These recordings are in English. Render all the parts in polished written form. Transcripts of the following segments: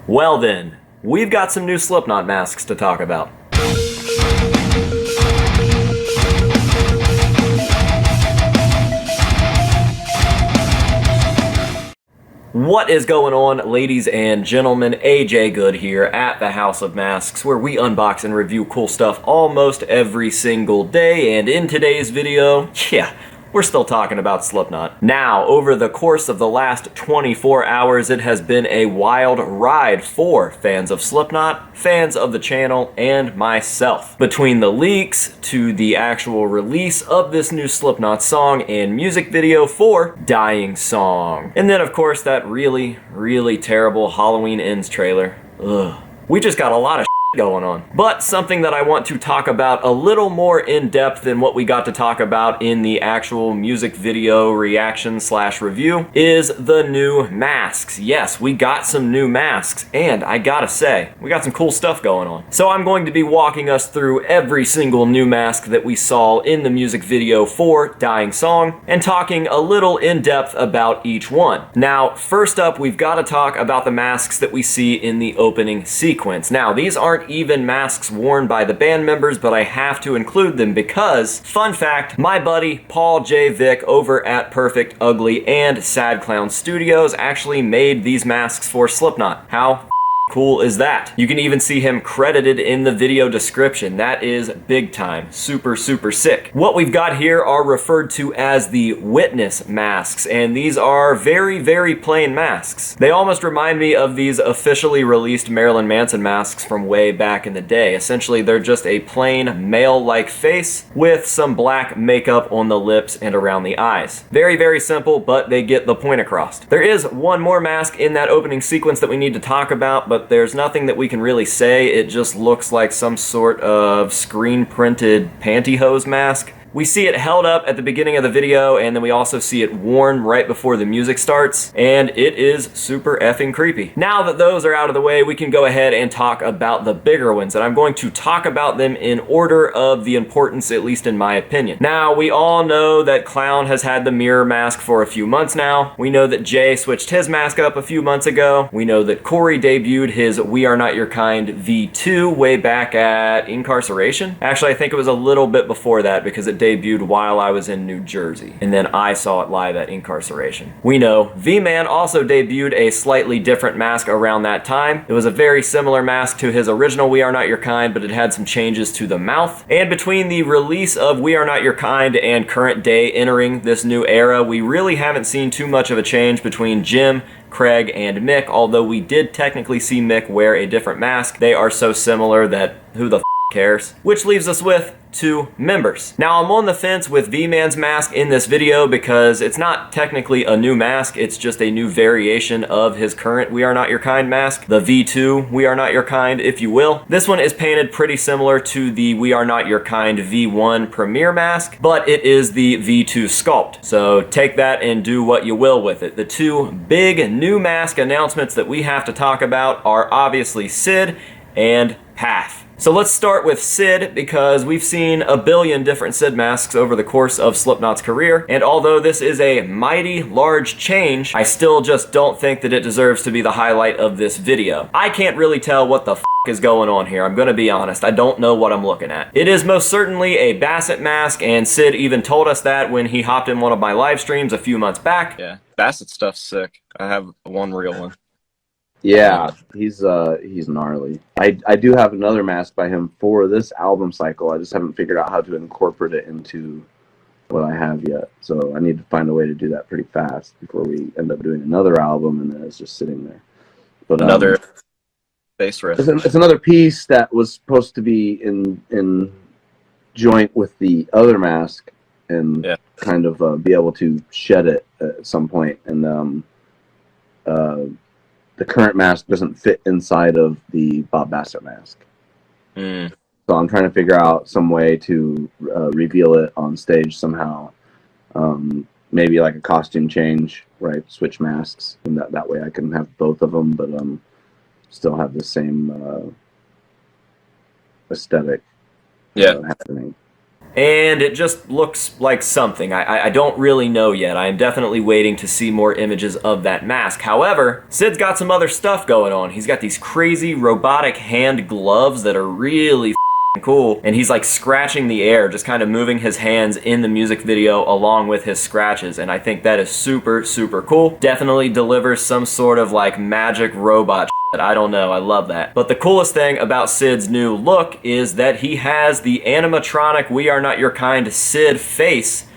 Well then, we've got some new Slipknot masks to talk about. What is going on, ladies and gentlemen? AJ Good here at the House of Masks, where we unbox and review cool stuff almost every single day, and in today's video, we're still talking about Slipknot. Now, over the course of the last 24 hours, it has been a wild ride for fans of Slipknot, fans of the channel, and myself. Between the leaks to the actual release of this new Slipknot song and music video for Dying Song. And then, of course, that really, really terrible Halloween Ends trailer. Ugh. We just got a lot of going on. But something that I want to talk about a little more in depth than what we got to talk about in the actual music video reaction slash review is the new masks. Yes, we got some new masks, and I gotta say, we got some cool stuff going on. So I'm going to be walking us through every single new mask that we saw in the music video for Dying Song, and talking a little in depth about each one. Now, first up, we've got to talk about the masks that we see in the opening sequence. Now, these aren't even masks worn by the band members, but I have to include them because, fun fact, my buddy Paul J. Vick over at Perfect Ugly and Sad Clown Studios actually made these masks for Slipknot. How cool is that? You can even see him credited in the video description. That is big time. Super, super sick. What we've got here are referred to as the Witness masks, and these are very, very plain masks. They almost remind me of these officially released Marilyn Manson masks from way back in the day. Essentially, they're just a plain male-like face with some black makeup on the lips and around the eyes. Very, very simple, but they get the point across. There is one more mask in that opening sequence that we need to talk about, but there's nothing that we can really say. It just looks like some sort of screen-printed pantyhose mask. We see it held up at the beginning of the video, and then we also see it worn right before the music starts, and it is super effing creepy. Now that those are out of the way, we can go ahead and talk about the bigger ones, and I'm going to talk about them in order of the importance, at least in my opinion. Now, we all know that Clown has had the mirror mask for a few months now. We know that Jay switched his mask up a few months ago. We know that Corey debuted his We Are Not Your Kind V2 way back at Incarceration. Actually, I think it was a little bit before that because it debuted while I was in New Jersey, and then I saw it live at Incarceration. We know V-Man also debuted a slightly different mask around that time. It was a very similar mask to his original We Are Not Your Kind, but it had some changes to the mouth. And between the release of We Are Not Your Kind and current day entering this new era, we really haven't seen too much of a change between Jim, Craig, and Mick, although we did technically see Mick wear a different mask. They are so similar that who the cares? Which leaves us with two members. Now, I'm on the fence with V-Man's mask in this video because it's not technically a new mask, it's just a new variation of his current We Are Not Your Kind mask, the V2 We Are Not Your Kind, if you will. This one is painted pretty similar to the We Are Not Your Kind V1 Premiere mask, but it is the V2 sculpt. So take that and do what you will with it. The two big new mask announcements that we have to talk about are obviously Sid and Pfaff. So let's start with Sid, because we've seen a billion different Sid masks over the course of Slipknot's career, and although this is a mighty large change, I still just don't think that it deserves to be the highlight of this video. I can't really tell what the is going on here. I'm gonna be honest, I don't know what I'm looking at. It is most certainly a Bassett mask, and Sid even told us that when he hopped in one of my live streams a few months back. Yeah, Bassett stuff's sick. I have one real one. Yeah, he's gnarly. I do have another mask by him for this album cycle. I just haven't figured out how to incorporate it into what I have yet. So I need to find a way to do that pretty fast before we end up doing another album, and then it's just sitting there. But another bass riff. It's another piece that was supposed to be in joint with the other mask, and kind of be able to shed it at some point. And the current mask doesn't fit inside of the Bob Bassett mask. So I'm trying to figure out some way to reveal it on stage somehow. Maybe like a costume change, right? Switch masks, and that way I can have both of them, but still have the same aesthetic happening. and it just looks like something. I don't really know yet. I am definitely waiting to see more images of that mask. However, Sid's got some other stuff going on. He's got these crazy robotic hand gloves that are really cool, and he's like scratching the air, just kind of moving his hands in the music video along with his scratches, and I think that is super cool. Definitely delivers some sort of like magic robot shit. I don't know, I love that. But the coolest thing about Sid's new look is that he has the animatronic We Are Not Your Kind Sid face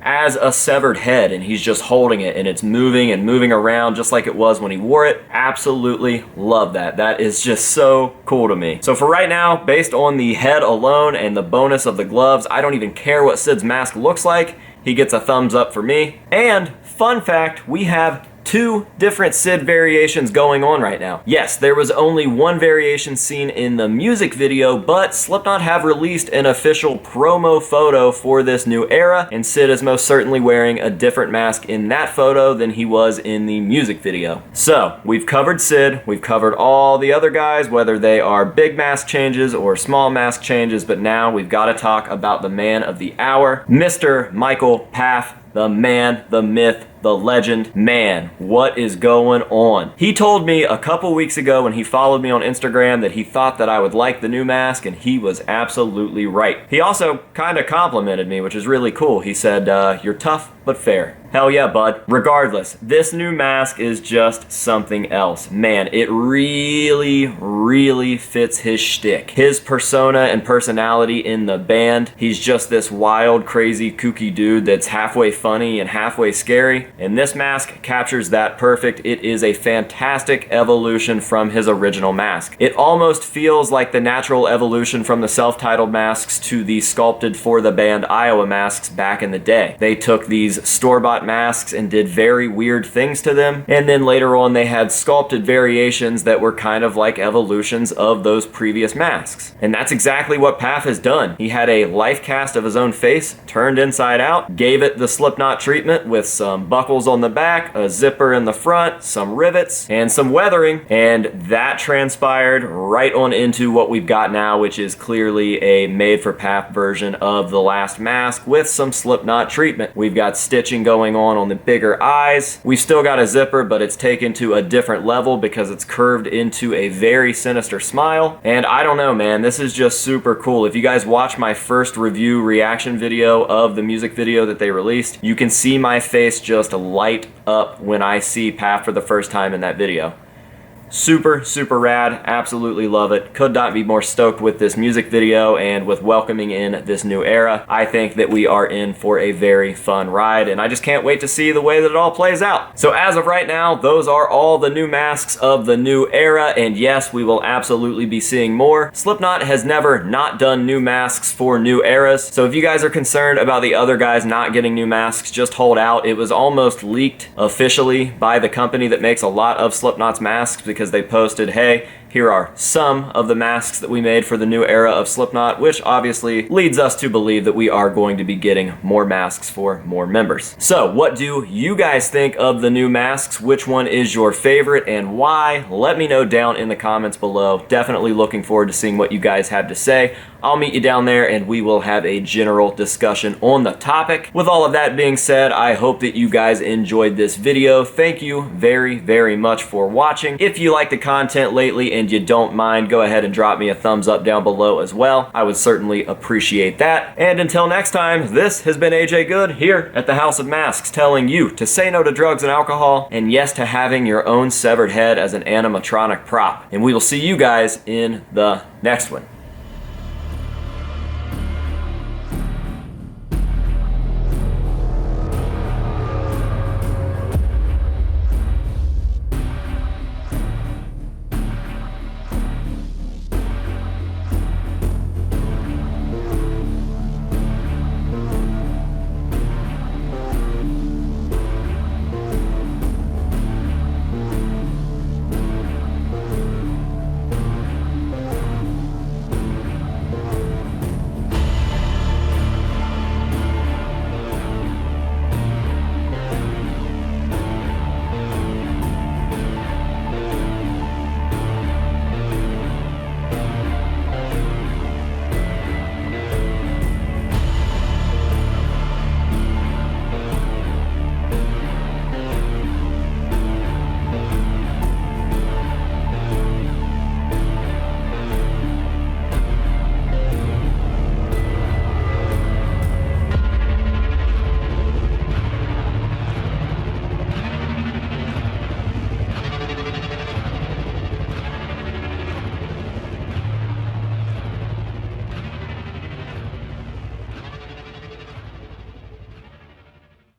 as a severed head, and he's just holding it, and it's moving and moving around just like it was when he wore it. Absolutely love that. That is just so cool to me. So for right now, based on the head alone and the bonus of the gloves, I don't even care what Sid's mask looks like. He gets a thumbs up for me. And fun fact, we have 2 different Sid variations going on right now. Yes, there was only one variation seen in the music video, but Slipknot have released an official promo photo for this new era, and Sid is most certainly wearing a different mask in that photo than he was in the music video. So, we've covered Sid, we've covered all the other guys, whether they are big mask changes or small mask changes, but now we've got to talk about the man of the hour, Mr. Michael Pfaff, the man, the myth, the legend. Man, what is going on? He told me a couple weeks ago when he followed me on Instagram that he thought that I would like the new mask, and he was absolutely right. He also kind of complimented me, which is really cool. He said, you're tough but fair. Hell yeah, bud. Regardless, this new mask is just something else. Man, it really fits his shtick. His persona and personality in the band. He's just this wild, crazy, kooky dude that's halfway funny and halfway scary. And this mask captures that perfect. It is a fantastic evolution from his original mask. It almost feels like the natural evolution from the self-titled masks to the sculpted for the band Iowa masks back in the day. They took these store-bought masks and did very weird things to them, and then later on they had sculpted variations that were kind of like evolutions of those previous masks. And that's exactly what Pfaff has done. He had a life cast of his own face turned inside out, gave it the Slipknot treatment with some buckles on the back, a zipper in the front, some rivets, and some weathering, and that transpired right on into what we've got now, which is clearly a made-for-Pfaff version of the last mask with some Slipknot treatment. We've got stitching going on the bigger eyes. We've still got a zipper, but it's taken to a different level because it's curved into a very sinister smile. And I don't know, man, this is just super cool. If you guys watch my first review reaction video of the music video that they released, you can see my face just light up when I see Pfaff for the first time in that video. Super rad, absolutely love it. Could not be more stoked with this music video and with welcoming in this new era. I think that we are in for a very fun ride, and I just can't wait to see the way that it all plays out. So as of right now, those are all the new masks of the new era, and yes, we will absolutely be seeing more. Slipknot has never not done new masks for new eras, so if you guys are concerned about the other guys not getting new masks, just hold out. It was almost leaked officially by the company that makes a lot of Slipknot's masks, because they posted, hey, here are some of the masks that we made for the new era of Slipknot, which obviously leads us to believe that we are going to be getting more masks for more members. So what do you guys think of the new masks? Which one is your favorite and why? Let me know down in the comments below. Definitely looking forward to seeing what you guys have to say. I'll meet you down there and we will have a general discussion on the topic. With all of that being said, I hope that you guys enjoyed this video. Thank you very much for watching. If you like the content lately and you don't mind, go ahead and drop me a thumbs up down below as well. I would certainly appreciate that. And until next time, this has been AJ Good here at the House of Masks, telling you to say no to drugs and alcohol, and yes to having your own severed head as an animatronic prop. And we will see you guys in the next one.